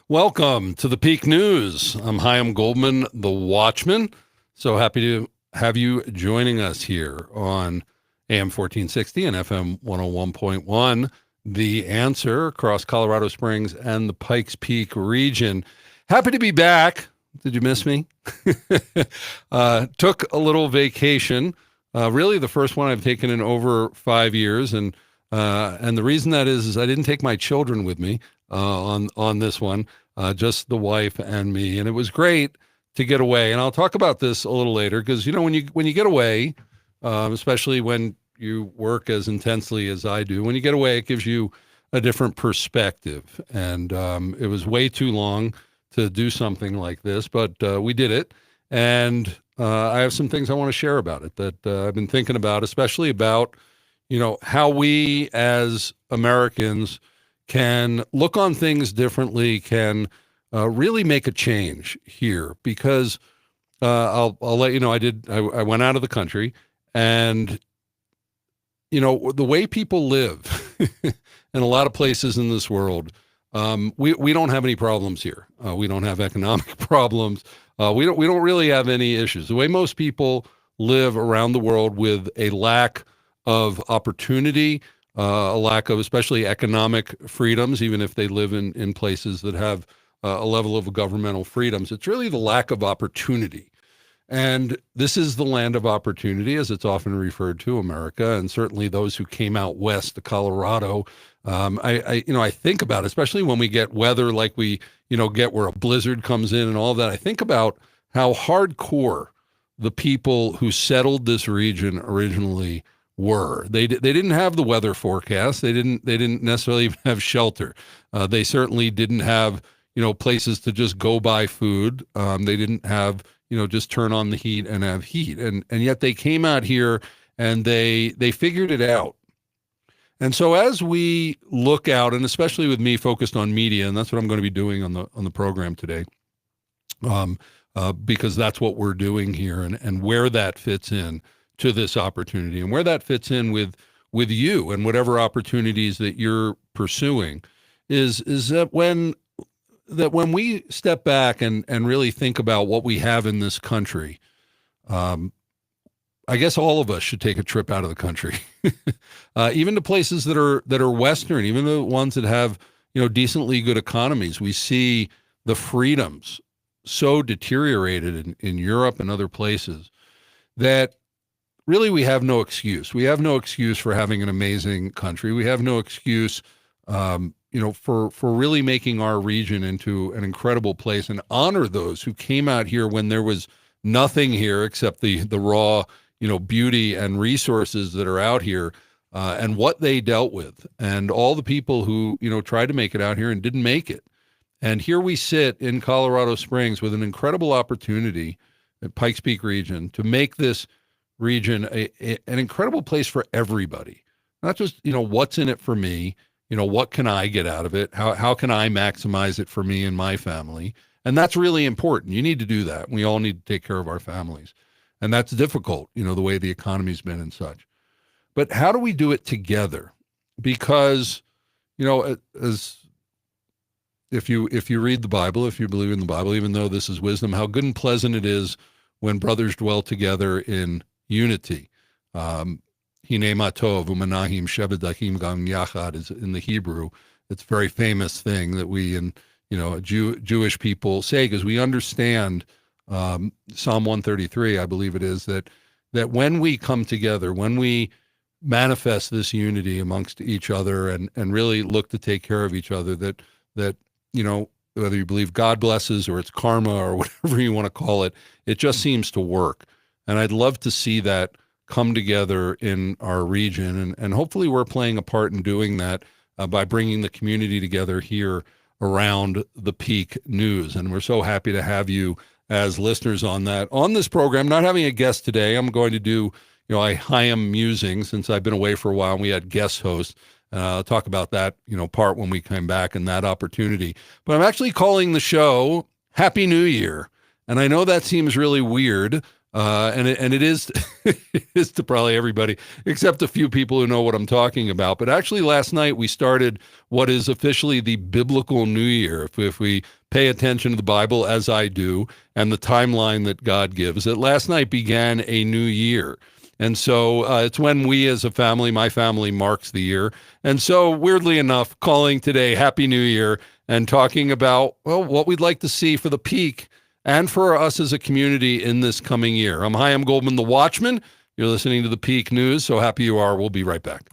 Welcome to the Peak News. I'm Chaim Goldman, the Watchman. So happy to have you joining us here on AM 1460 and FM 101.1. The Answer across Colorado Springs and the Pikes Peak region. Happy to be back. Did you miss me? Took a little vacation. Really the first one I've taken in over 5 years. And the reason that is I didn't take my children with me on this one. Just the wife and me, and it was great to get away. And I'll talk about this a little later because when you get away, especially when you work as intensely as I do, when you get away, it gives you a different perspective. And it was way too long to do something like this, but we did it. And I have some things I want to share about it that I've been thinking about, especially about how we as Americans can look on things differently, can really make a change here. Because I'll let you know, I went out of the country, and the way people live in a lot of places in this world, we don't have any problems here. We don't have economic problems. We don't really have any issues. The way most people live around the world, with a lack of opportunity, a lack of especially economic freedoms, even if they live in places that have a level of governmental freedoms. It's really the lack of opportunity. And this is the land of opportunity, as it's often referred to, America, and certainly those who came out west to Colorado. I think about, especially when we get weather like we get where a blizzard comes in and all of that, I think about how hardcore the people who settled this region originally were. They didn't have the weather forecast. They didn't necessarily even have shelter. They certainly didn't have places to just go buy food. They didn't have just turn on the heat and have heat. And yet they came out here and they figured it out. And so as we look out, and especially with me focused on media, and that's what I'm going to be doing on the program today, because that's what we're doing here, and where that fits in to this opportunity, and where that fits in with you and whatever opportunities that you're pursuing, is that when we step back and really think about what we have in this country, I guess all of us should take a trip out of the country, even to places that are Western, even the ones that have decently good economies. We see the freedoms so deteriorated in Europe and other places that really we have no excuse. We have no excuse for having an amazing country. We have no excuse, for really making our region into an incredible place, and honor those who came out here when there was nothing here except the raw, beauty and resources that are out here, and what they dealt with, and all the people who, tried to make it out here and didn't make it. And here we sit in Colorado Springs with an incredible opportunity at Pikes Peak region to make this region an incredible place for everybody. Not just, what's in it for me, what can I get out of it? How can I maximize it for me and my family? And that's really important. You need to do that. We all need to take care of our families. And that's difficult, the way the economy's been and such. But how do we do it together? Because, as if you read the Bible, if you believe in the Bible, even though this is wisdom, how good and pleasant it is when brothers dwell together in unity. Hine matov umanahim shebedachim gam yachad is in the Hebrew. It's a very famous thing that we and Jewish people say, because we understand Psalm 133, I believe it is, that when we come together, when we manifest this unity amongst each other and really look to take care of each other, that whether you believe God blesses or it's karma or whatever you want to call it, it just seems to work. And I'd love to see that come together in our region. And hopefully we're playing a part in doing that by bringing the community together here around the Peak News. And we're so happy to have you as listeners on that. On this program, not having a guest today, I'm going to do, a Chaim musing since I've been away for a while and we had guest hosts. I'll talk about that, part when we come back and that opportunity. But I'm actually calling the show Happy New Year. And I know that seems really weird And it is it is to probably everybody except a few people who know what I'm talking about. But actually, last night we started what is officially the biblical New Year. If we pay attention to the Bible, as I do, and the timeline that God gives, that last night began a new year. And so it's when we as a family, my family, marks the year. And so weirdly enough, calling today Happy New Year and talking about, well, what we'd like to see for the peak and for us as a community in this coming year. I'm Chaim Goldman, the Watchman. You're listening to the Peak News. So happy you are. We'll be right back.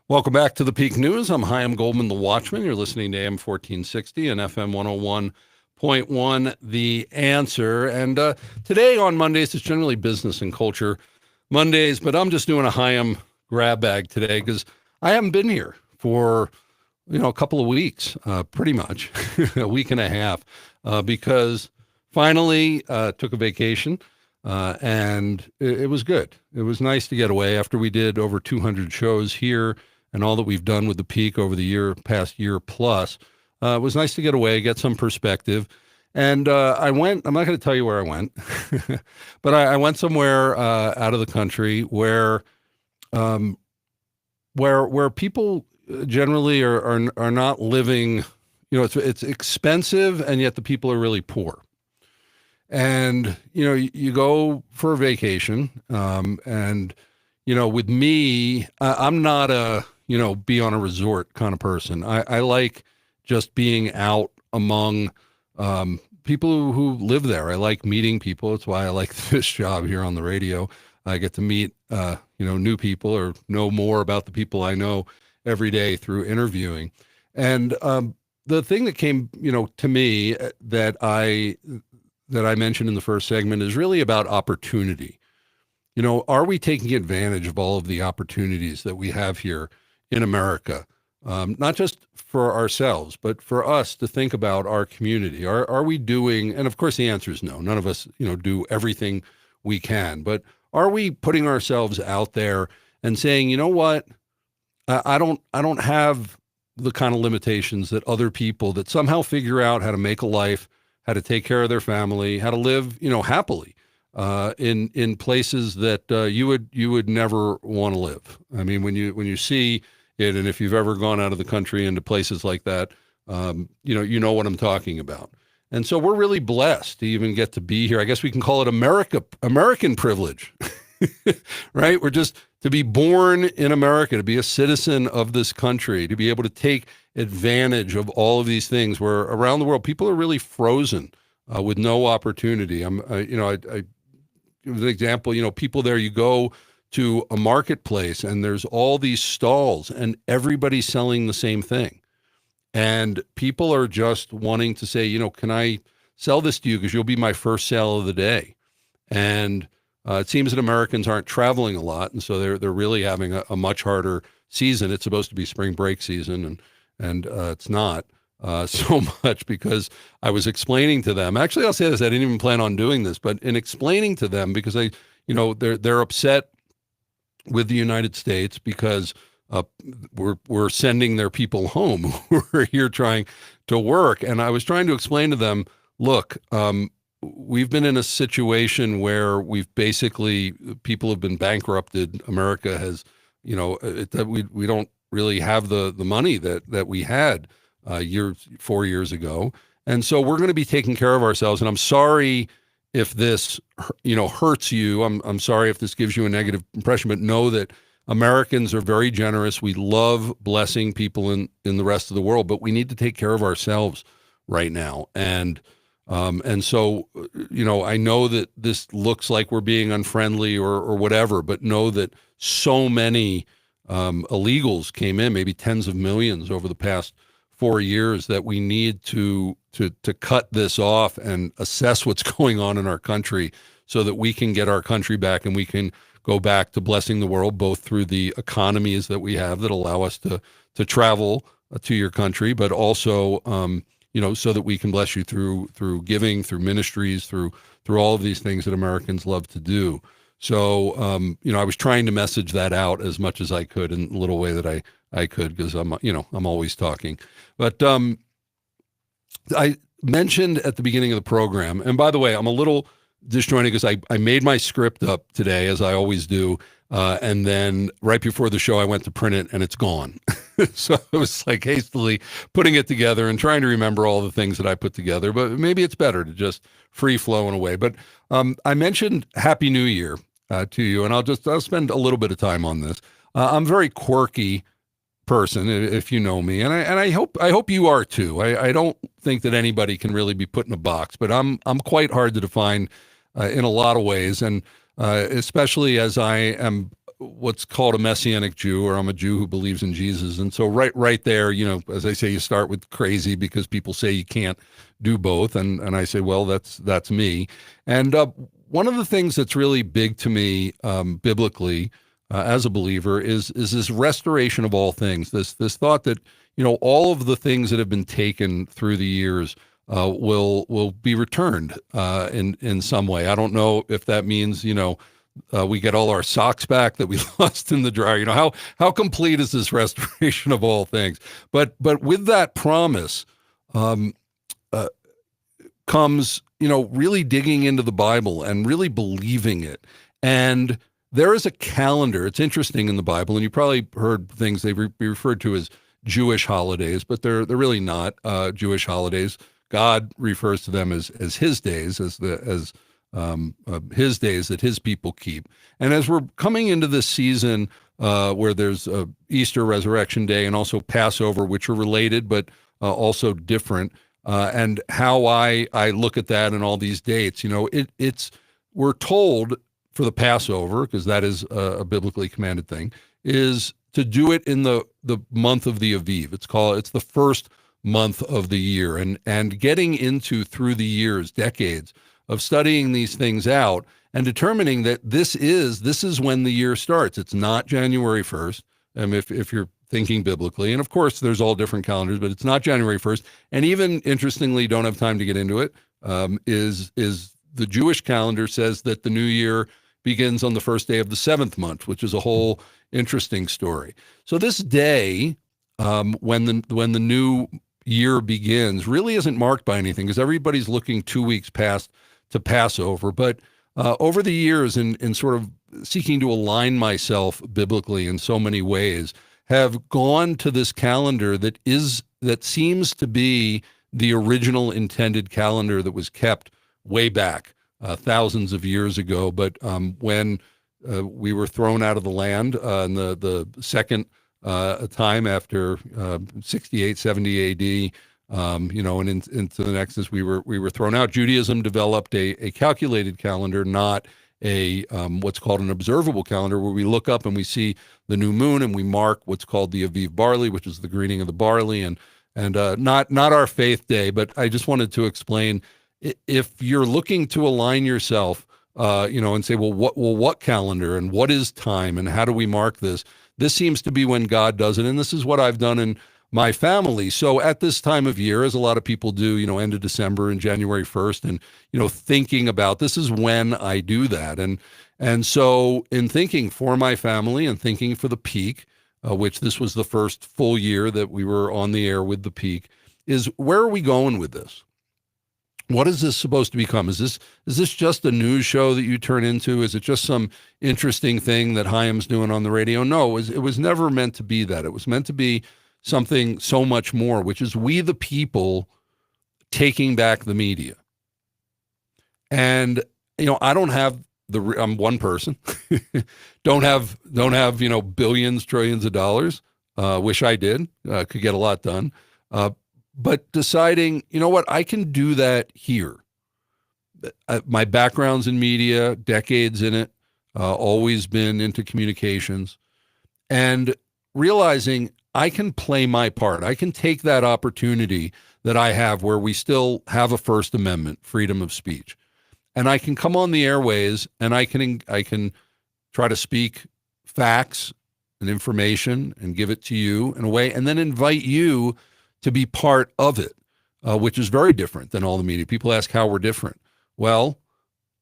Welcome back to the Peak News. I'm Chaim Goldman, the Watchman. You're listening to AM 1460 and FM 101.1, The Answer. And today on Mondays, it's generally business and culture Mondays, but I'm just doing a Chaim grab bag today because I haven't been here for, a couple of weeks, pretty much, a week and a half, because finally took a vacation. And it was good. It was nice to get away after we did over 200 shows here and all that we've done with the Peak over the past year plus. It was nice to get away, get some perspective. And I'm not going to tell you where I went, but I went somewhere out of the country where people generally are not living, it's expensive and yet the people are really poor. And, you go for a vacation, and, with me, I'm not a, be on a resort kind of person. I like just being out among people who live there. I like meeting people. That's why I like this job here on the radio. I get to meet, new people or know more about the people I know every day through interviewing. And the thing that came, to me that I mentioned in the first segment is really about opportunity. Are we taking advantage of all of the opportunities that we have here in America? Not just for ourselves, but for us to think about our community. Are we doing, and of course the answer is no, none of us, do everything we can, but are we putting ourselves out there and saying, you know what, I don't have the kind of limitations that other people that somehow figure out how to make a life, how to take care of their family, how to live, happily in places that you would never want to live. I mean, when you see it, and if you've ever gone out of the country into places like that, you know what I'm talking about. And so we're really blessed to even get to be here. I guess we can call it American privilege, right? We're just to be born in America, to be a citizen of this country, to be able to take advantage of all of these things where around the world, people are really frozen with no opportunity. I give an example, people there, you go to a marketplace and there's all these stalls and everybody's selling the same thing. And people are just wanting to say, can I sell this to you? Because you'll be my first sale of the day. And it seems that Americans aren't traveling a lot. And so they're really having a much harder season. It's supposed to be spring break season and it's not so much, because I was explaining to them, actually, I'll say this, I didn't even plan on doing this, but in explaining to them, because they're upset with the United States because we're sending their people home who are here trying to work. And I was trying to explain to them, look, we've been in a situation where people have been bankrupted. America has, we don't really have the money that we had 4 years ago. And so we're going to be taking care of ourselves. And I'm sorry if this, hurts you. I'm sorry if this gives you a negative impression, but know that Americans are very generous. We love blessing people in the rest of the world, but we need to take care of ourselves right now. And so, I know that this looks like we're being unfriendly or whatever, but know that so many illegals came in, maybe tens of millions over the past 4 years, that we need to cut this off and assess what's going on in our country so that we can get our country back and we can go back to blessing the world, both through the economies that we have that allow us to travel to your country, but also, so that we can bless you through giving, through ministries, through all of these things that Americans love to do. So, I was trying to message that out as much as I could in a little way that I could, because I'm always talking. But I mentioned at the beginning of the program, and by the way, I'm a little disjointed because I made my script up today, as I always do, and then right before the show, I went to print it, and it's gone. So it was like hastily putting it together and trying to remember all the things that I put together, but maybe it's better to just free flow in a way. But I mentioned Happy New Year to you, and I'll spend a little bit of time on this. I'm a very quirky person, if you know me, and I hope you are too. I don't think that anybody can really be put in a box, but I'm quite hard to define in a lot of ways, and especially as I am what's called a Messianic Jew, or I'm a Jew who believes in Jesus. And so right there, as I say, you start with crazy because people say you can't do both. And I say, well, that's me. And one of the things that's really big to me biblically as a believer is this restoration of all things, this thought that, all of the things that have been taken through the years will be returned in some way. I don't know if that means, we get all our socks back that we lost in the dryer. How complete is this restoration of all things? But with that promise uh, comes, really digging into the Bible and really believing it. And there is a calendar. It's interesting in the Bible, and you probably heard things they be referred to as Jewish holidays, but they're really not Jewish holidays. God refers to them as His days, as His days that His people keep. And as we're coming into this season where there's Easter, Resurrection Day, and also Passover, which are related but also different, and how I look at that and all these dates, we're told for the Passover, because that is a biblically commanded thing, is to do it in the month of the Aviv. It's the first month of the year, and getting into through the years, decades of studying these things out and determining that this is when the year starts. It's not January 1st. If you're thinking biblically, and of course there's all different calendars, but it's not January 1st. And even interestingly, don't have time to get into it, is the Jewish calendar says that the new year begins on the first day of the seventh month, which is a whole interesting story. So this day, when the new year begins, really isn't marked by anything, because everybody's looking 2 weeks past to Passover. But over the years, in sort of seeking to align myself biblically in so many ways, have gone to this calendar that seems to be the original intended calendar that was kept way back thousands of years ago. But when we were thrown out of the land in the second time after 68, 70 A.D., and into the Exodus, we were thrown out. Judaism developed a calculated calendar, not a what's called an observable calendar, where we look up and we see the new moon and we mark what's called the Aviv barley, which is the greening of the barley, and not our faith day. But I just wanted to explain, if you're looking to align yourself, and say, well, what calendar and what is time and how do we mark this? This seems to be when God does it, and this is what I've done in my family. So at this time of year, as a lot of people do, end of December and January 1st, and thinking about this is when I do that, and so in thinking for my family and thinking for the peak, which this was the first full year that we were on the air with the peak, is where are we going with this? What is this supposed to become? Is this just a news show that you turn into? Is it just some interesting thing that Chaim's doing on the radio? No, it was never meant to be that. It was meant to be something so much more, which is we the people taking back the media. And I don't have I'm one person. don't have billions, trillions of dollars. Wish I did. Could get a lot done. But deciding, what, I can do that here. My background's in media, decades in it, always been into communications, and realizing I can play my part. I can take that opportunity that I have where we still have a First Amendment, freedom of speech, and I can come on the airways and I can try to speak facts and information and give it to you in a way, and then invite you to be part of it, which is very different than all the media. People ask how we're different. Well,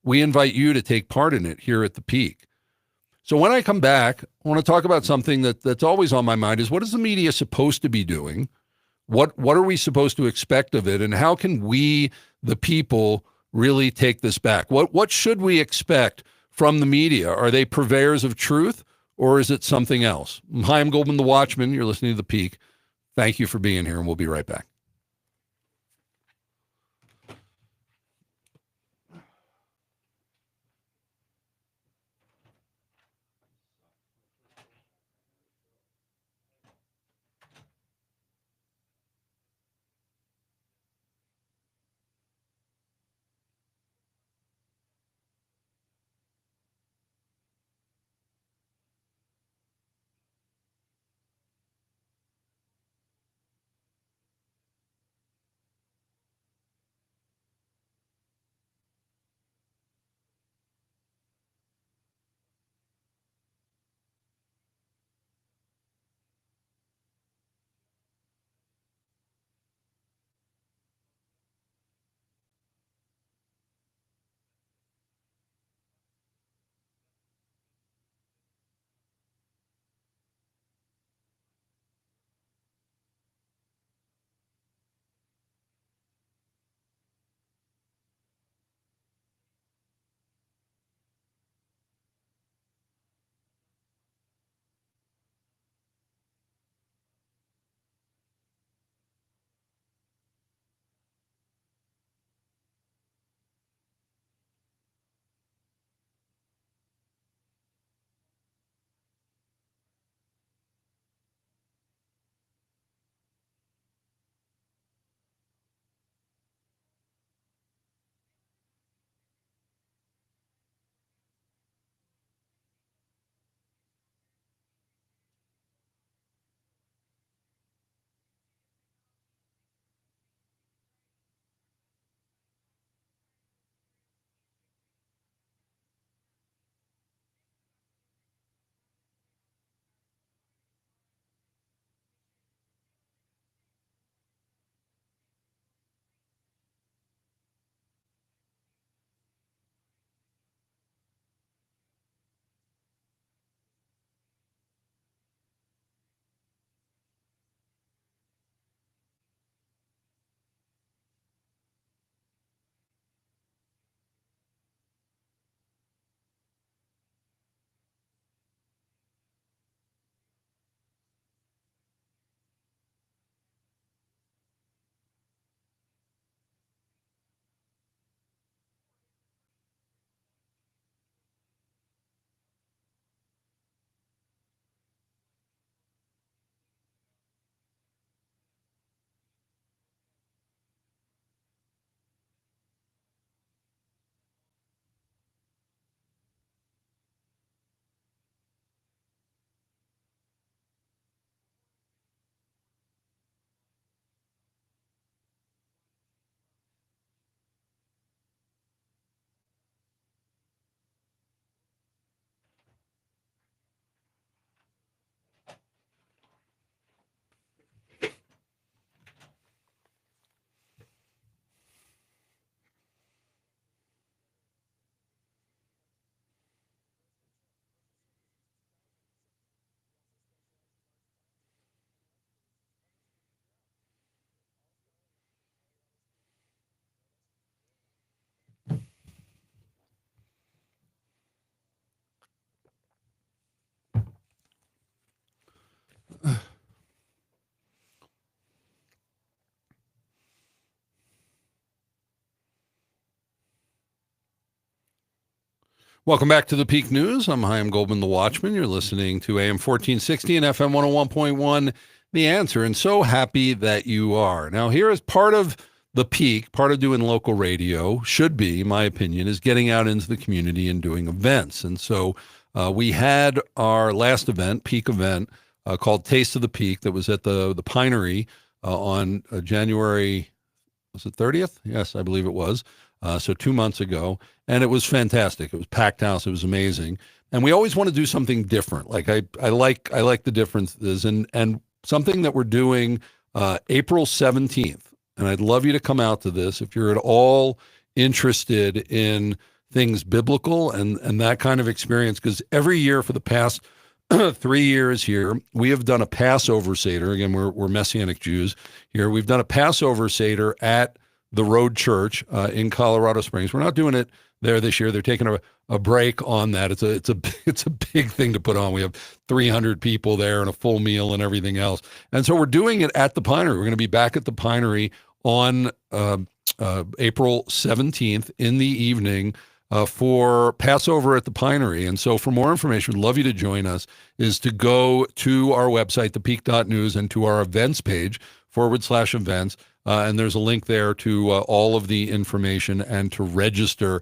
we invite you to take part in it here at the Peak. So when I come back, I want to talk about something that's always on my mind, is what is the media supposed to be doing? What are we supposed to expect of it? And how can we, the people, really take this back? What should we expect from the media? Are they purveyors of truth, or is it something else? Hi, I'm Goldman, the Watchman. You're listening to The Peak. Thank you for being here, and we'll be right back. Welcome back to the Peak News. I'm Chaim Goldman, the Watchman. You're listening to AM 1460 and FM 101.1, The Answer, and so happy that you are. Now, here is part of the Peak, part of doing local radio, should be, in my opinion, is getting out into the community and doing events. And so we had our last event, Peak event, called Taste of the Peak, that was at the Pinery on January, was it 30th? Yes, I believe it was. So 2 months ago, and it was fantastic. It was packed house. It was amazing. And we always want to do something different. Like I like the differences, and something that we're doing April 17th. And I'd love you to come out to this if you're at all interested in things biblical and that kind of experience. Because every year for the past 3 years here, we have done a Passover Seder. Again, we're Messianic Jews here. We've done a Passover Seder at the Road Church in Colorado Springs. We're not doing it there this year. They're taking a break on that. It's a big thing to put on. We have 300 people there and a full meal and everything else. And so we're doing it at the Pinery. We're going to be back at the Pinery on April 17th in the evening for Passover at the Pinery. And so for more information, we'd love you to join us, is to go to our website, thepeak.news, and to our events page, /events. And there's a link there to all of the information and to register.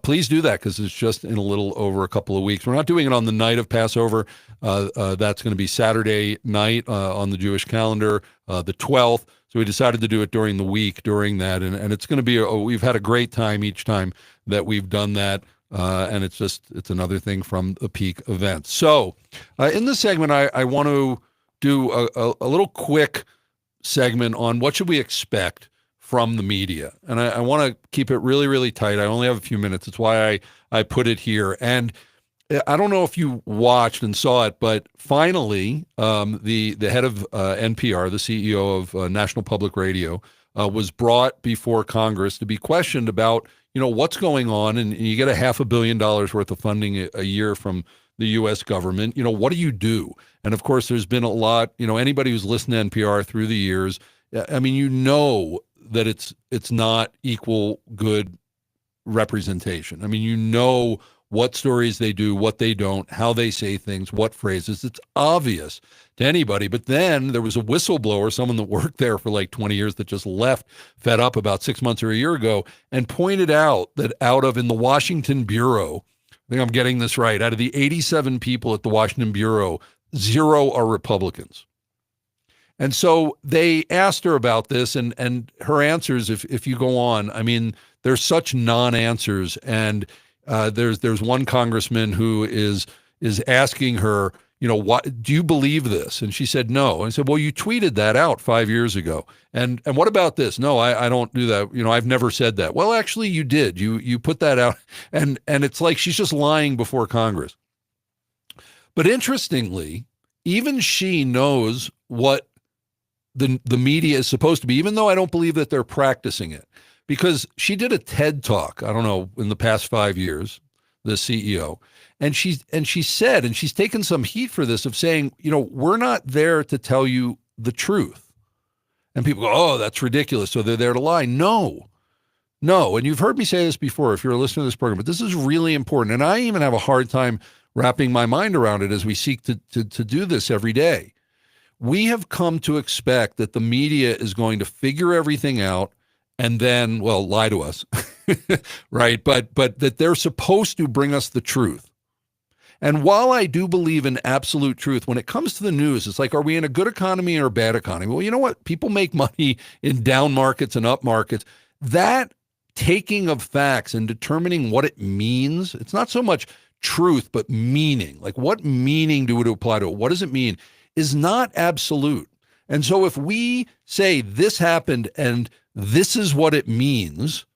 Please do that, because it's just in a little over a couple of weeks. We're not doing it on the night of Passover. That's going to be Saturday night on the Jewish calendar, the 12th. So we decided to do it during the week during that. And it's going to be, we've had a great time each time that we've done that. And it's another thing from the Peak event. So in this segment, I want to do a little quick segment on what should we expect from the media. And I want to keep it really, really tight. I only have a few minutes. It's why I put it here. And I don't know if you watched and saw it, but finally, the head of NPR, the CEO of National Public Radio, was brought before Congress to be questioned about, what's going on. And you get $500 million worth of funding a year from the U.S. government. What do you do? And of course, there's been a lot, anybody who's listened to NPR through the years, I mean, that it's not equal good representation. I mean, what stories they do, what they don't, how they say things, what phrases. It's obvious to anybody. But then there was a whistleblower, someone that worked there for like 20 years that just left, fed up about 6 months or a year ago, and pointed out that in the Washington Bureau, I think I'm getting this right, out of the 87 people at the Washington Bureau, 0 are Republicans. And so they asked her about this, and her answers, if you go on, I mean, they're such non-answers. And there's one congressman who is asking her, what do you believe this? And she said no. And I said, well, you tweeted that out 5 years ago. And what about this? No, I don't do that. I've never said that. Well, actually, you did. You put that out, and it's like she's just lying before Congress. But interestingly, even she knows what the media is supposed to be, even though I don't believe that they're practicing it. Because she did a TED Talk, I don't know, in the past 5 years, the CEO, and she said, and she's taken some heat for this, of saying, we're not there to tell you the truth. And people go, oh, that's ridiculous, so they're there to lie. No, and you've heard me say this before if you're a listener to this program, but this is really important, and I even have a hard time wrapping my mind around it as we seek to do this every day. We have come to expect that the media is going to figure everything out and then, lie to us, right? But that they're supposed to bring us the truth. And while I do believe in absolute truth, when it comes to the news, it's like, are we in a good economy or a bad economy? Well, you know what? People make money in down markets and up markets. That taking of facts and determining what it means, it's not so much truth, but meaning. Like, what meaning do it apply to it? What does it mean? Is not absolute. And so if we say this happened and this is what it means,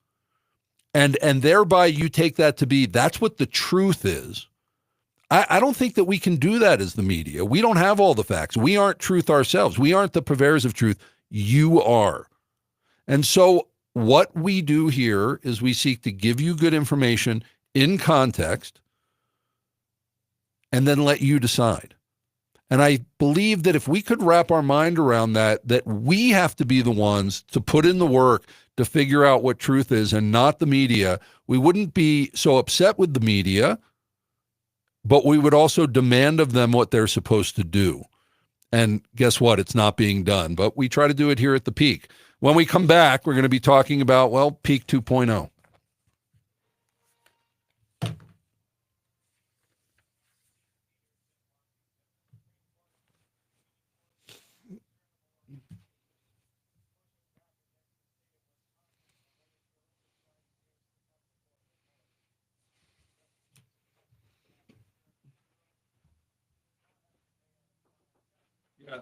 and thereby you take that to be, that's what the truth is, I don't think that we can do that as the media. We don't have all the facts. We aren't truth ourselves. We aren't the purveyors of truth. You are. And so what we do here is we seek to give you good information in context and then let you decide. And I believe that if we could wrap our mind around that we have to be the ones to put in the work to figure out what truth is and not the media, we wouldn't be so upset with the media, but we would also demand of them what they're supposed to do. And guess what? It's not being done. But we try to do it here at the Peak. When we come back, we're going to be talking about, well, Peak 2.0. Yes.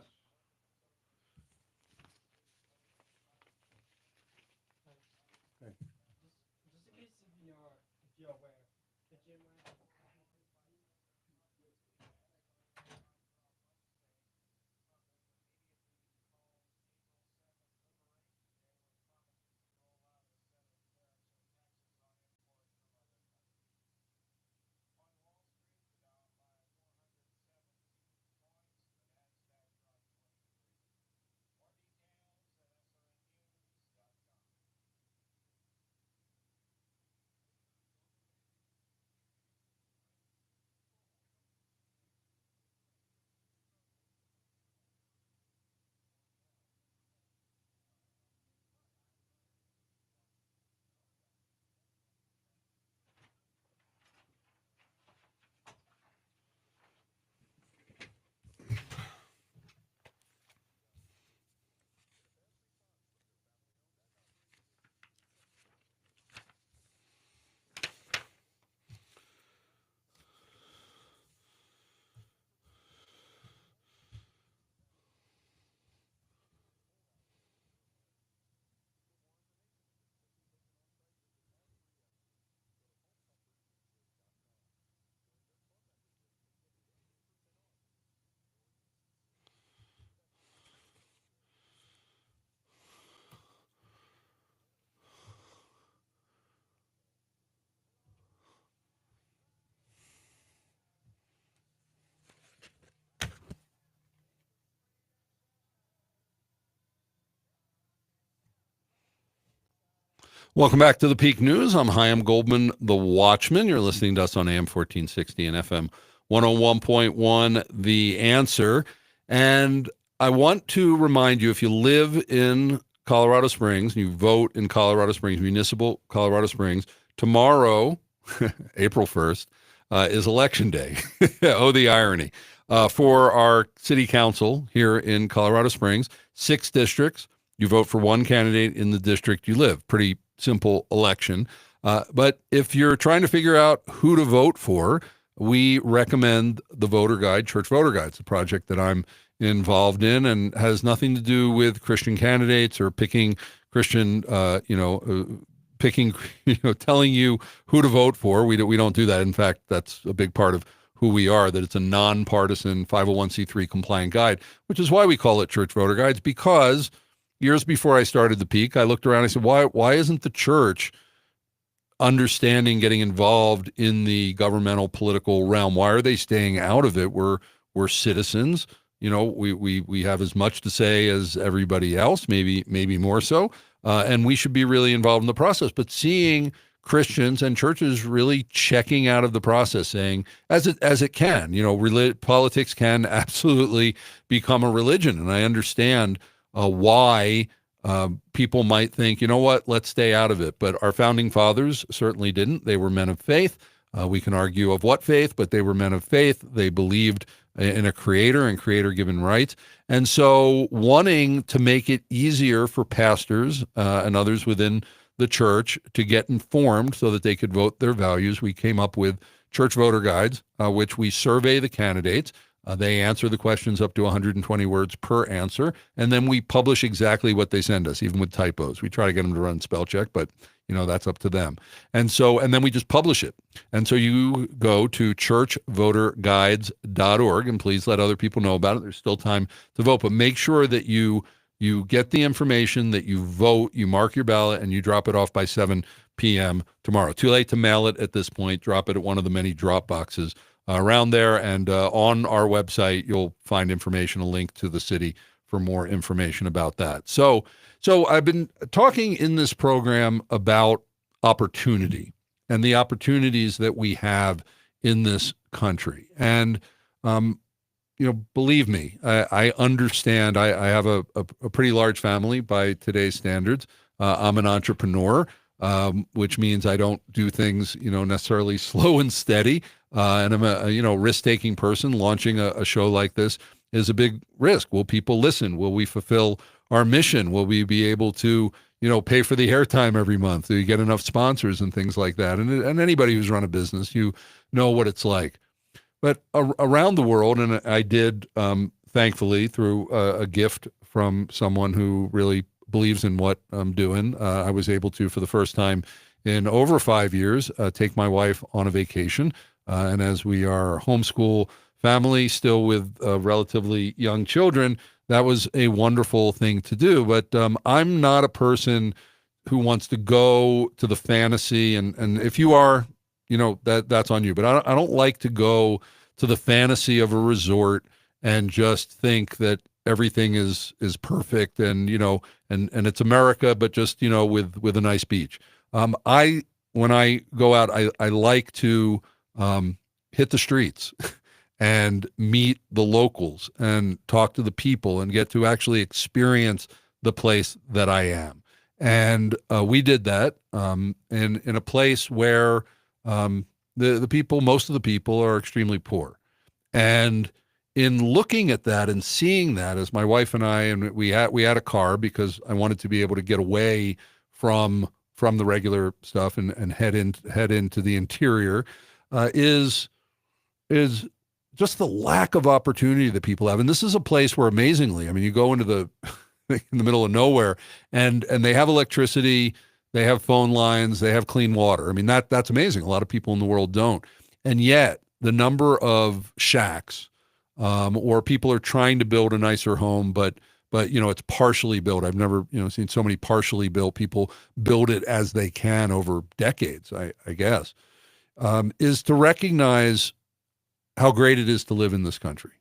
Welcome back to the Peak News. I'm Chaim Goldman, the Watchman. You're listening to us on AM 1460 and FM 101.1, The Answer. And I want to remind you, if you live in Colorado Springs and you vote in Colorado Springs, municipal Colorado Springs, tomorrow, April 1st, is Election Day. Oh, the irony. For our city council here in Colorado Springs, 6 districts. You vote for one candidate in the district you live. Pretty simple election. But if you're trying to figure out who to vote for, we recommend the voter guide, Church Voter Guide. It's a project that I'm involved in and has nothing to do with Christian candidates or picking Christian, telling you who to vote for. We don't do that. In fact, that's a big part of who we are, that it's a nonpartisan 501c3 compliant guide, which is why we call it Church Voter Guides, because years before I started the Peak, I looked around and I said, why isn't the church understanding getting involved in the governmental political realm? Why are they staying out of it? We're citizens. We have as much to say as everybody else, maybe more so, and we should be really involved in the process. But seeing Christians and churches really checking out of the process, saying, as it can, politics can absolutely become a religion, and I understand why people might think, you know what, let's stay out of it. But our founding fathers certainly didn't. They were men of faith. We can argue of what faith, but they were men of faith. They believed in a creator and creator-given rights. And so wanting to make it easier for pastors and others within the church to get informed so that they could vote their values, we came up with Church Voter Guides, which we survey the candidates. They answer the questions up to 120 words per answer, and then we publish exactly what they send us, even with typos. We try to get them to run spell check, but that's up to them. And then we just publish it. And so you go to churchvoterguides.org, and please let other people know about it. There's still time to vote, but make sure that you get the information, that you vote, you mark your ballot, and you drop it off by 7 p.m. tomorrow. Too late to mail it at this point. Drop it at one of the many drop boxes around there, and on our website, you'll find information, a link to the city for more information about that. So I've been talking in this program about opportunity and the opportunities that we have in this country. And, believe me, I understand. I have a pretty large family by today's standards. I'm an entrepreneur, which means I don't do things, necessarily slow and steady. And I'm a risk-taking person. Launching a show like this is a big risk. Will people listen? Will we fulfill our mission? Will we be able to, pay for the airtime every month? Do you get enough sponsors and things like that? And anybody who's run a business, you know what it's like. But around the world, and I did, thankfully, through a gift from someone who really believes in what I'm doing, I was able to, for the first time in over 5 years, take my wife on a vacation. And as we are a homeschool family, still with relatively young children, that was a wonderful thing to do. But I'm not a person who wants to go to the fantasy. And if you are, that's on you. But I don't like to go to the fantasy of a resort and just think that everything is perfect and and it's America, but just with a nice beach. When I go out, I like to hit the streets and meet the locals and talk to the people and get to actually experience the place that I am. And we did that in a place where the people, most of the people, are extremely poor. And in looking at that and seeing that, as my wife and I, and we had a car because I wanted to be able to get away from the regular stuff and head into the interior, is just the lack of opportunity that people have. And this is a place where, amazingly, I mean, you go into the in the middle of nowhere, and they have electricity, they have phone lines, they have clean water. I mean, that's amazing. A lot of people in the world don't. And yet, the number of shacks, or people are trying to build a nicer home, but it's partially built. I've never seen so many partially built. People build it as they can over decades, I guess, is to recognize how great it is to live in this country.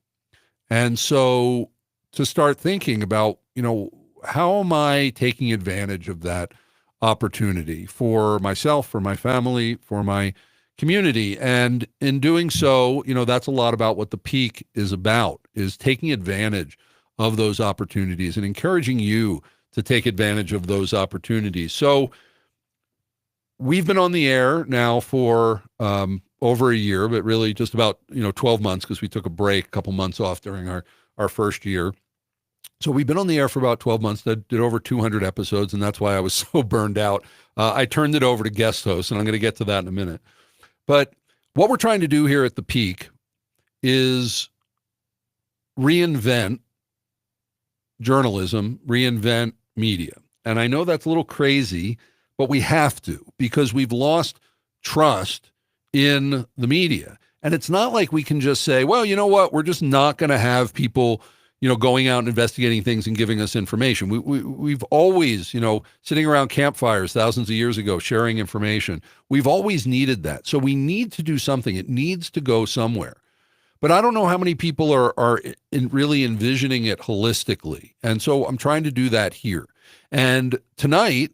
And so to start thinking about, how am I taking advantage of that opportunity for myself, for my family, for my community? And in doing so, that's a lot about what the Peak is about, is taking advantage of those opportunities and encouraging you to take advantage of those opportunities. So we've been on the air now for over a year, but really just about 12 months, because we took a break, a couple months off during our first year. So we've been on the air for about 12 months, that did over 200 episodes, and that's why I was so burned out. I turned it over to guest hosts, and I'm going to get to that in a minute. But what we're trying to do here at the Peak is reinvent journalism, reinvent media. And I know that's a little crazy, but we have to, because we've lost trust in the media. And it's not like we can just say, well, you know what, we're just not going to have people going out and investigating things and giving us information. We've always, sitting around campfires thousands of years ago, sharing information. We've always needed that. So we need to do something. It needs to go somewhere. But I don't know how many people are really envisioning it holistically. And so I'm trying to do that here. And tonight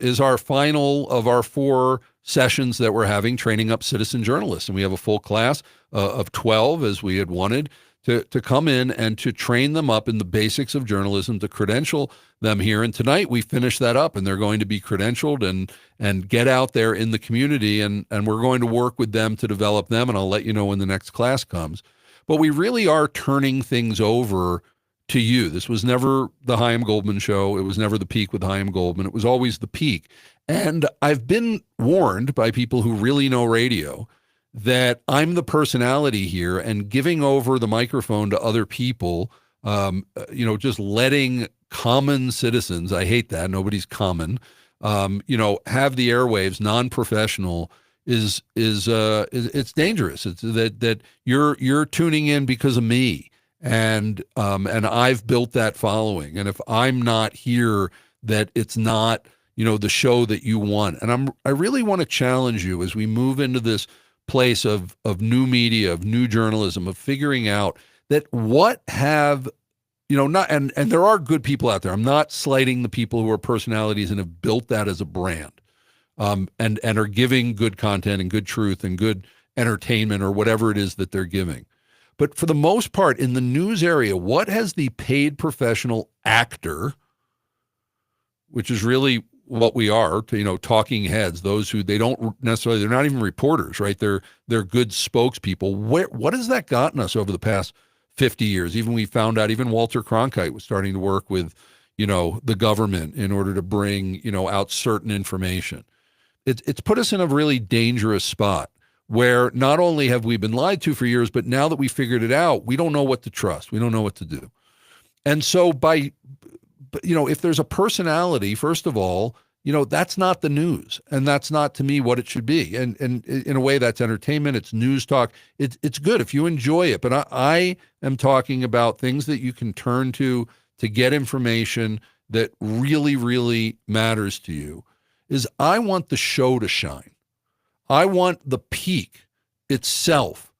is our final of our 4 sessions that we're having, training up citizen journalists. And we have a full class of 12, as we had wanted, to come in and to train them up in the basics of journalism, to credential them here. And tonight we finish that up, and they're going to be credentialed and get out there in the community, and we're going to work with them to develop them, and I'll let you know when the next class comes. But we really are turning things over to you. This was never the Chaim Goldman show. It was never the Peak with Chaim Goldman. It was always the Peak. And I've been warned by people who really know radio that I'm the personality here, and giving over the microphone to other people, just letting common citizens, I hate that, nobody's common, have the airwaves, non-professional, is it's dangerous. It's that you're tuning in because of me, and I've built that following. And if I'm not here, that it's not the show that you want. And I really want to challenge you as we move into this place of new media, of new journalism, of figuring out that what have not, and there are good people out there. I'm not slighting the people who are personalities and have built that as a brand, and are giving good content and good truth and good entertainment or whatever it is that they're giving. But for the most part, in the news area, what has the paid professional actor, which is really what we are, talking heads, those who they don't necessarily, they're not even reporters, right? They're good spokespeople. What has that gotten us over the past 50 years? Even we found out even Walter Cronkite was starting to work with, the government in order to bring, out certain information. It's put us in a really dangerous spot where not only have we been lied to for years, but now that we figured it out, we don't know what to trust. We don't know what to do. And so if there's a personality, first of all, that's not the news. And that's not, to me, what it should be. And in a way, that's entertainment. It's news talk. It's good if you enjoy it. But I am talking about things that you can turn to get information that really, really matters to you. I want the show to shine. I want the peak itself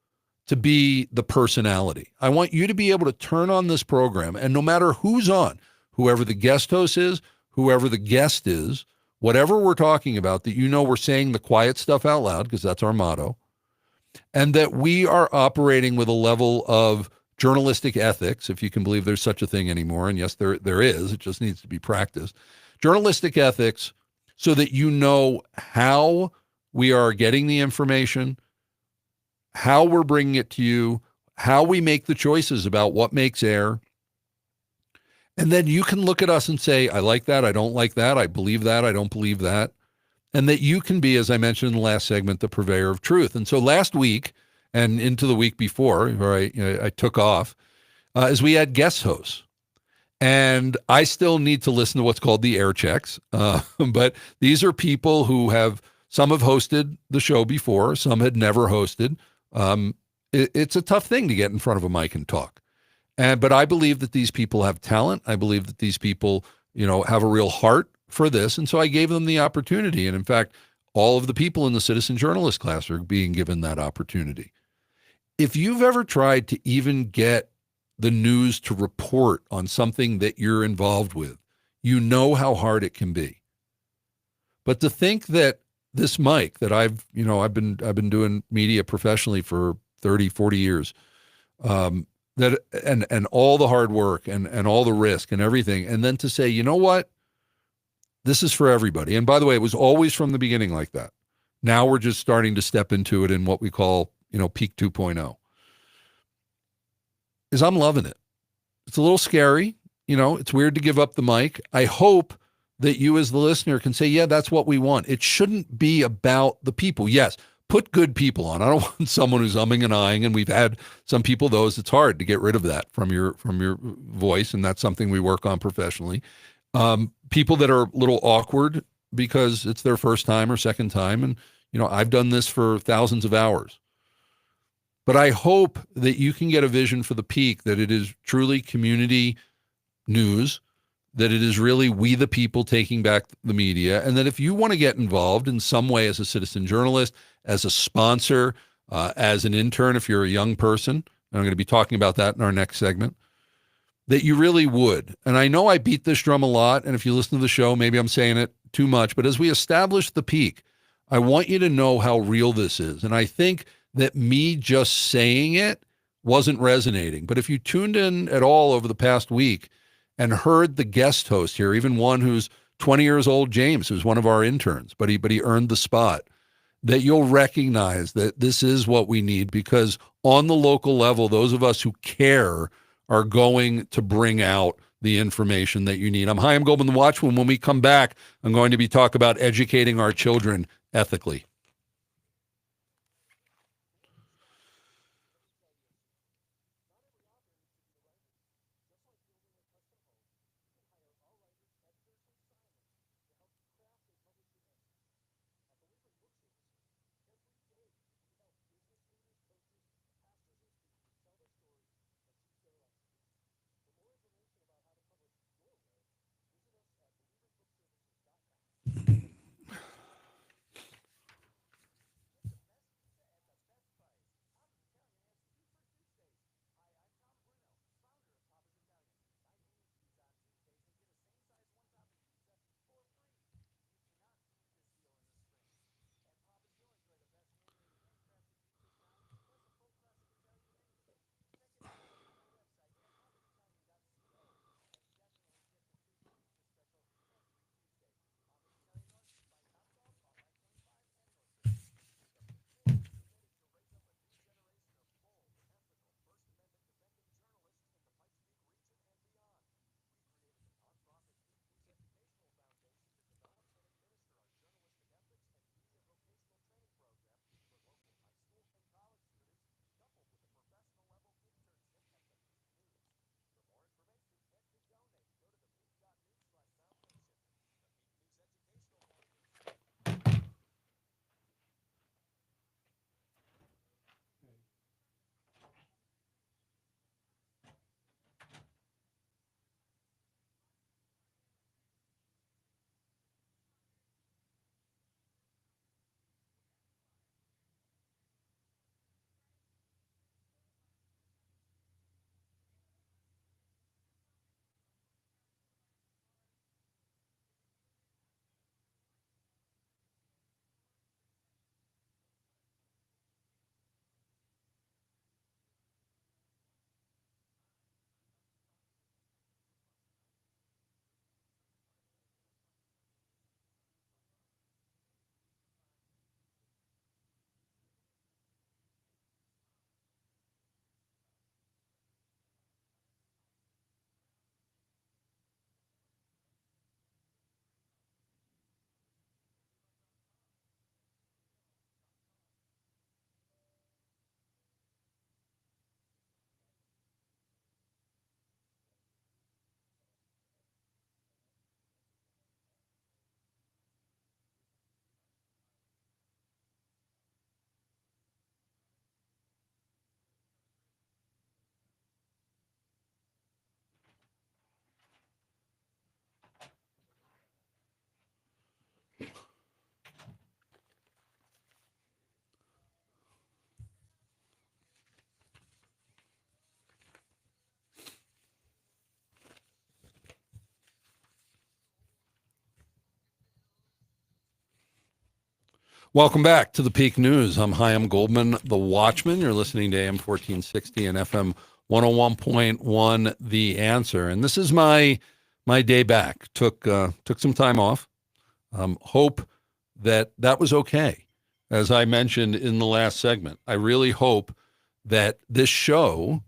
to be the personality. I want you to be able to turn on this program, and no matter who's on, whoever the guest host is, whoever the guest is, whatever we're talking about, that we're saying the quiet stuff out loud, because that's our motto, and that we are operating with a level of journalistic ethics, if you can believe there's such a thing anymore. And yes, there is. It just needs to be practiced. Journalistic ethics, so that how we are getting the information, how we're bringing it to you, how we make the choices about what makes air. And then you can look at us and say, I like that, I don't like that, I believe that, I don't believe that. And that you can be, as I mentioned in the last segment, the purveyor of truth. And so last week and into the week before, where I took off, is we had guest hosts. And I still need to listen to what's called the air checks. But these are people who some have hosted the show before, some had never hosted. It's a tough thing to get in front of a mic and talk. But I believe that these people have talent. I believe that these people, have a real heart for this. And so I gave them the opportunity. And in fact, all of the people in the citizen journalist class are being given that opportunity. If you've ever tried to even get the news to report on something that you're involved with, you know how hard it can be. But to think that this mic that I've been doing media professionally for 30, 40 years, that and all the hard work and all the risk and everything, and then to say, you know what, this is for everybody. And by the way, it was always from the beginning like that. Now we're just starting to step into it in what we call, peak 2.0. Is I'm loving it. It's a little scary. It's weird to give up the mic. I hope that you as the listener can say, yeah, that's what we want. It shouldn't be about the people. Yes, put good people on. I don't want someone who's umming and ahhing, and we've had some people, those it's hard to get rid of that from your voice, and that's something we work on professionally. People that are a little awkward because it's their first time or second time, and I've done this for thousands of hours. But I hope that you can get a vision for the peak, that it is truly community news, that it is really we the people taking back the media, and that if you want to get involved in some way as a citizen journalist, as a sponsor, as an intern, if you're a young person, and I'm going to be talking about that in our next segment, that you really would. And I know I beat this drum a lot, and if you listen to the show, maybe I'm saying it too much, but as we establish the peak, I want you to know how real this is. And I think that me just saying it wasn't resonating. But if you tuned in at all over the past week and heard the guest host here, even one who's 20 years old, James, who's one of our interns, but he earned the spot, that you'll recognize that this is what we need, because on the local level, those of us who care are going to bring out the information that you need. I'm Chaim Goldman, the Watchman. When we come back, I'm going to be talking about educating our children ethically. Welcome back to the Peak News. I'm Chaim Goldman, the Watchman. You're listening to AM 1460 and FM 101.1, The Answer. And this is my day back. Took some time off. Hope that was okay. As I mentioned in the last segment, I really hope that this show,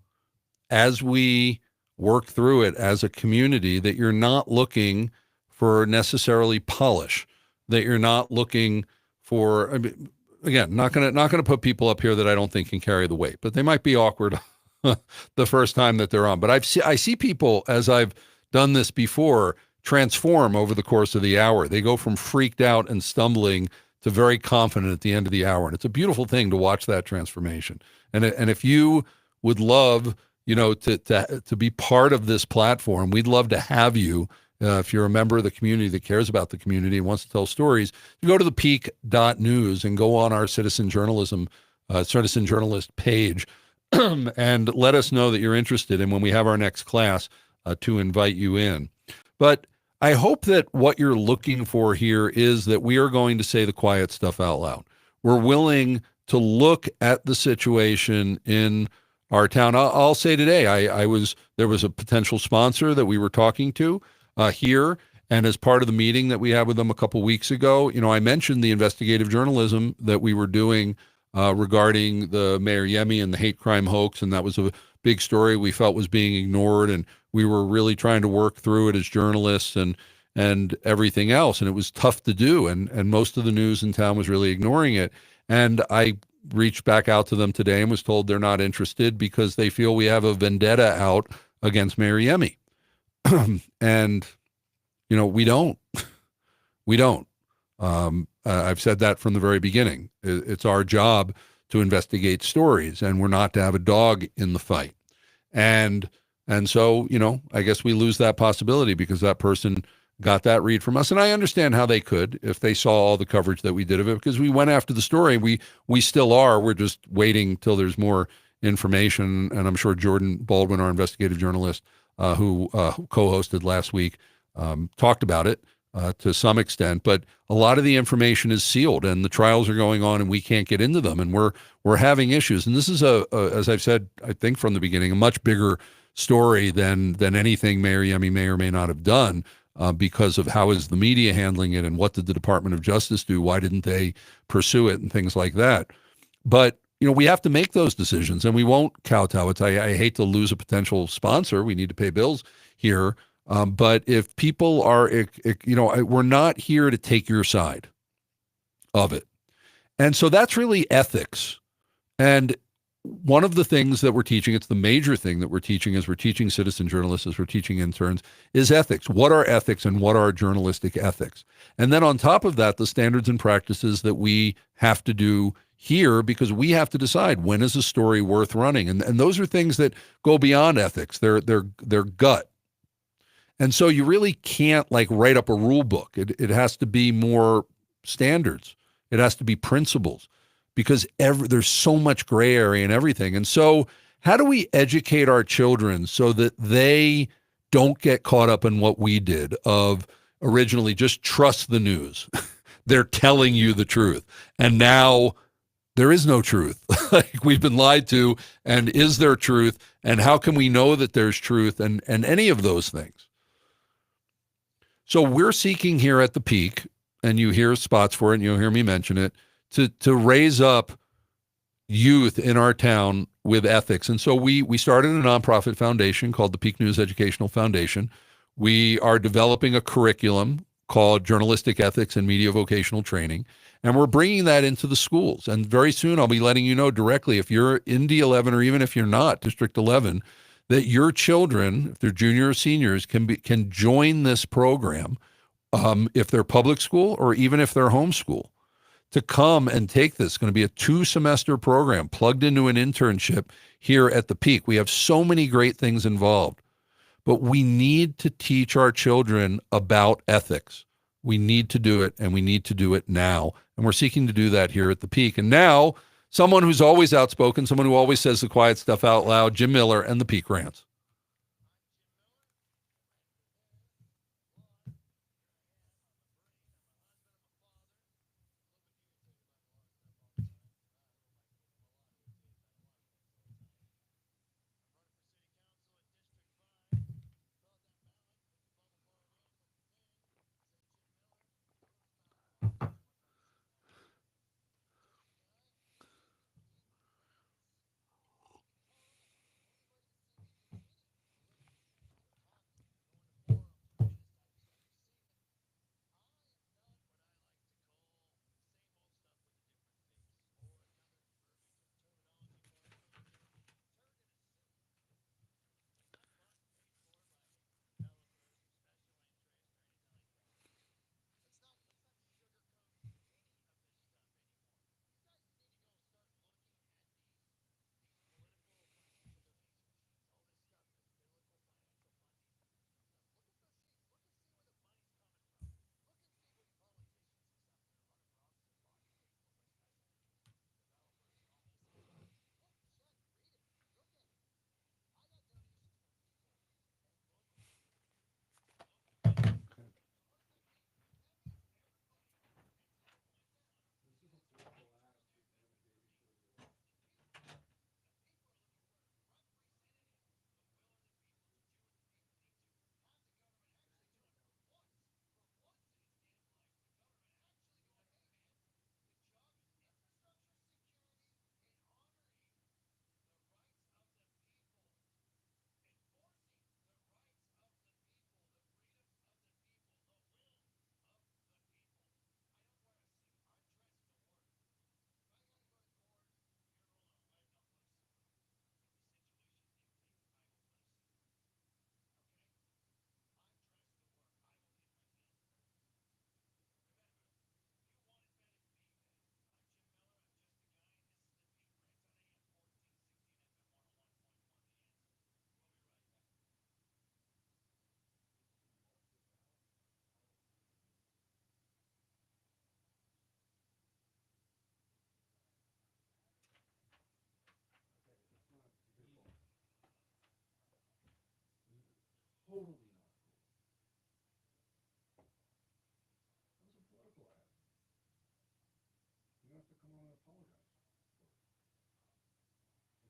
as we work through it as a community, that you're not looking for necessarily polish, that you're not looking for, I mean, again, not gonna put people up here that I don't think can carry the weight, but they might be awkward the first time that they're on. But I see people, as I've done this before, transform over the course of the hour. They go from freaked out and stumbling to very confident at the end of the hour, and it's a beautiful thing to watch that transformation. And if you would love, to be part of this platform, we'd love to have you. If you're a member of the community that cares about the community and wants to tell stories, you go to the peak.news and go on our citizen journalist page and let us know that you're interested in when we have our next class to invite you in. But I hope that what you're looking for here is that we are going to say the quiet stuff out loud. We're willing to look at the situation in our town. I'll say today, there was a potential sponsor that we were talking to here, and as part of the meeting that we had with them a couple weeks ago, I mentioned the investigative journalism that we were doing regarding the Mayor Yemi and the hate crime hoax, and that was a big story we felt was being ignored, and we were really trying to work through it as journalists and everything else, and it was tough to do, and most of the news in town was really ignoring it. And I reached back out to them today and was told they're not interested because they feel we have a vendetta out against Mayor Yemi. And, we don't. We don't. I've said that from the very beginning. It's our job to investigate stories, and we're not to have a dog in the fight. And so, I guess we lose that possibility because that person got that read from us. And I understand how they could if they saw all the coverage that we did of it, because we went after the story. We still are. We're just waiting till there's more information. And I'm sure Jordan Baldwin, our investigative journalist, who co-hosted last week, talked about it to some extent. But a lot of the information is sealed, and the trials are going on, and we can't get into them. And we're having issues. And this is as I've said, I think from the beginning, a much bigger story than anything Mayor Yemi may or may not have done. Because of how is the media handling it and what did the Department of Justice do? Why didn't they pursue it and things like that? But, we have to make those decisions, and we won't kowtow. I hate to lose a potential sponsor. We need to pay bills here. But if people are, we're not here to take your side of it. And so that's really ethics. And one of the things that we're teaching, it's the major thing that we're teaching as we're teaching citizen journalists, as we're teaching interns, is ethics. What are ethics and what are journalistic ethics? And then on top of that, the standards and practices that we have to do here, because we have to decide when is a story worth running. And those are things that go beyond ethics. They're gut. And so you really can't write up a rule book. It has to be more standards. It has to be principles, because there's so much gray area in everything. And so how do we educate our children so that they don't get caught up in what we did of originally just trust the news? They're telling you the truth. And now there is no truth. We've been lied to. And is there truth? And how can we know that there's truth and any of those things? So we're seeking here at the Peak, and you hear spots for it, and you'll hear me mention it, to raise up youth in our town with ethics. And so we started a nonprofit foundation called the Peak News Educational Foundation. We are developing a curriculum called Journalistic Ethics and Media Vocational Training, and we're bringing that into the schools. And very soon I'll be letting you know directly, if you're in D11 or even if you're not, District 11, that your children, if they're junior or seniors, can join this program if they're public school or even if they're homeschool, to come and take this. It's going to be a 2-semester program plugged into an internship here at the Peak. We have so many great things involved, but we need to teach our children about ethics. We need to do it, and we need to do it now. And we're seeking to do that here at the Peak. And now, someone who's always outspoken, someone who always says the quiet stuff out loud, Jim Miller and the Peak Rants.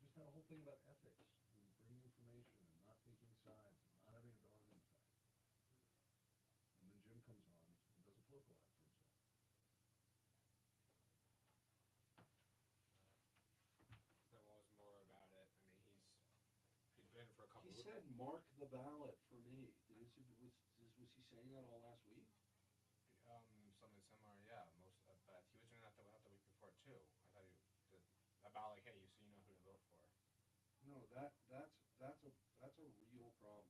just had a whole thing about ethics and bringing information and not taking sides and not having a dog in the fight. And then Jim comes on and does a political act for himself. So what was more about it? I mean, he's been for a couple. He said, "Mark the ballot for me." Was he saying that all last week? Something similar, yeah. But he was doing that the week before too. I thought about like, hey, so you know who to vote for. No, that's a real problem.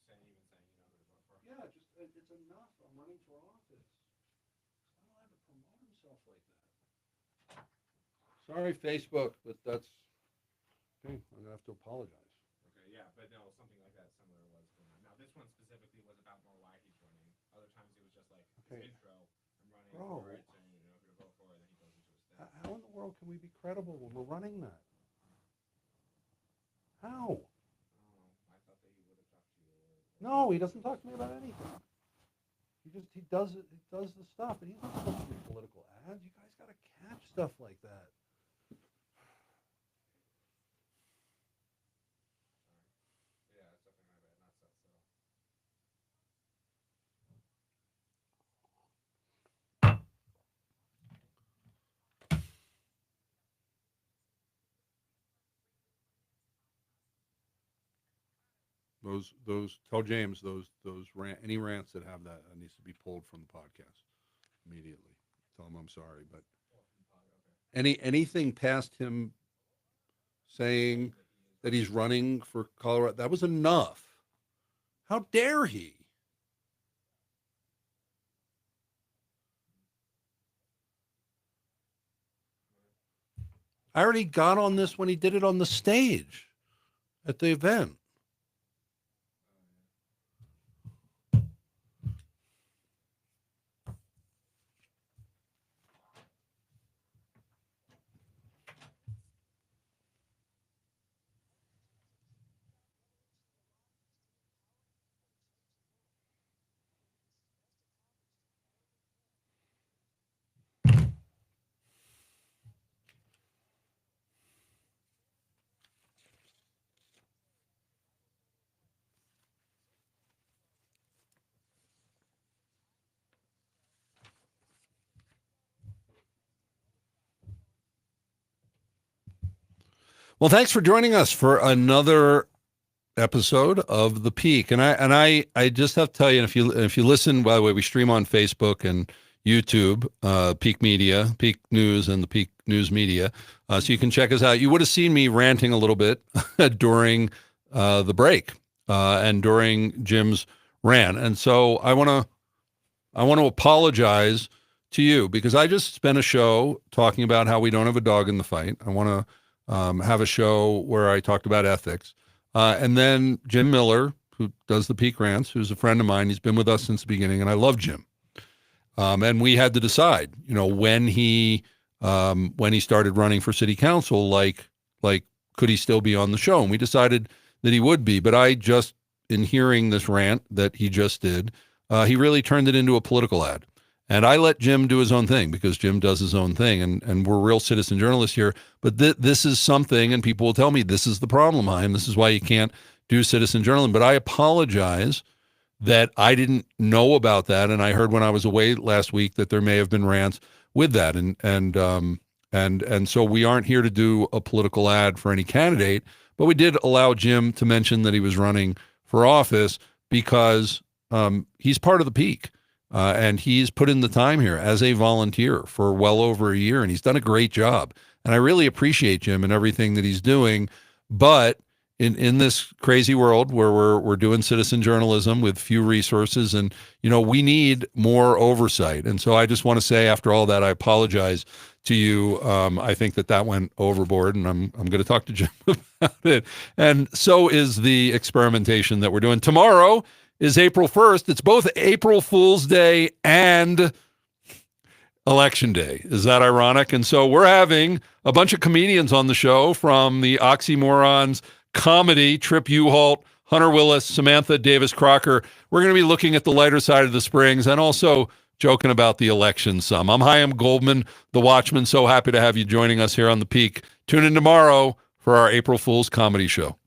Saying you know who to vote for. Yeah, just it's enough. I'm running for office. He's not allowed to promote himself like that. Sorry, Facebook, but that's okay. I'm gonna have to apologize. Okay, yeah, but no, something like that similar was going on. Now this one specifically was about more why he's running. Other times it was just like his intro. I'm running for it, and you know who to vote for, and then he goes into his thing. How in the world can we be credible when we're running that? How? I thought that he would have talked to you. No, he doesn't talk to me about anything. He does it. He does the stuff, and he's not supposed to do political ads. You guys got to catch stuff like that. Yeah, it's definitely my bad. Not so. Those tell James any rants that have that needs to be pulled from the podcast immediately. Tell him I'm sorry, but anything past him saying that he's running for Colorado, that was enough. How dare he? I already got on this when he did it on the stage at the event. Well, thanks for joining us for another episode of The Peak. And I just have to tell you, and if you listen, by the way, we stream on Facebook and YouTube, Peak Media, Peak News, and the Peak News Media. So you can check us out. You would have seen me ranting a little bit during the break and during Jim's rant. And so I want to apologize to you because I just spent a show talking about how we don't have a dog in the fight. I want to have a show where I talked about ethics. And then Jim Miller, who does the Peak Rants, who's a friend of mine, he's been with us since the beginning, and I love Jim. And we had to decide, when he started running for city council, like could he still be on the show? And we decided that he would be. But I just, in hearing this rant that he just did, he really turned it into a political ad. And I let Jim do his own thing because Jim does his own thing, and we're real citizen journalists here. But this is something, and people will tell me this is the problem, Chaim. This is why you can't do citizen journalism. But I apologize that I didn't know about that, and I heard when I was away last week that there may have been rants with that, and so we aren't here to do a political ad for any candidate. But we did allow Jim to mention that he was running for office because he's part of the Peak. And he's put in the time here as a volunteer for well over a year, and he's done a great job. And I really appreciate Jim and everything that he's doing. But in this crazy world where we're doing citizen journalism with few resources, and we need more oversight. And so I just want to say, after all that, I apologize to you. I think that went overboard, and I'm going to talk to Jim about it. And so is the experimentation that we're doing tomorrow. Is April 1st. It's both April Fool's Day and Election Day. Is that ironic? And so we're having a bunch of comedians on the show from the Oxymorons comedy, Trip U-Halt, Hunter Willis, Samantha Davis Crocker. We're going to be looking at the lighter side of the Springs and also joking about the election some. I'm Chaim Goldman, the Watchman. So happy to have you joining us here on The Peak. Tune in tomorrow for our April Fool's comedy show.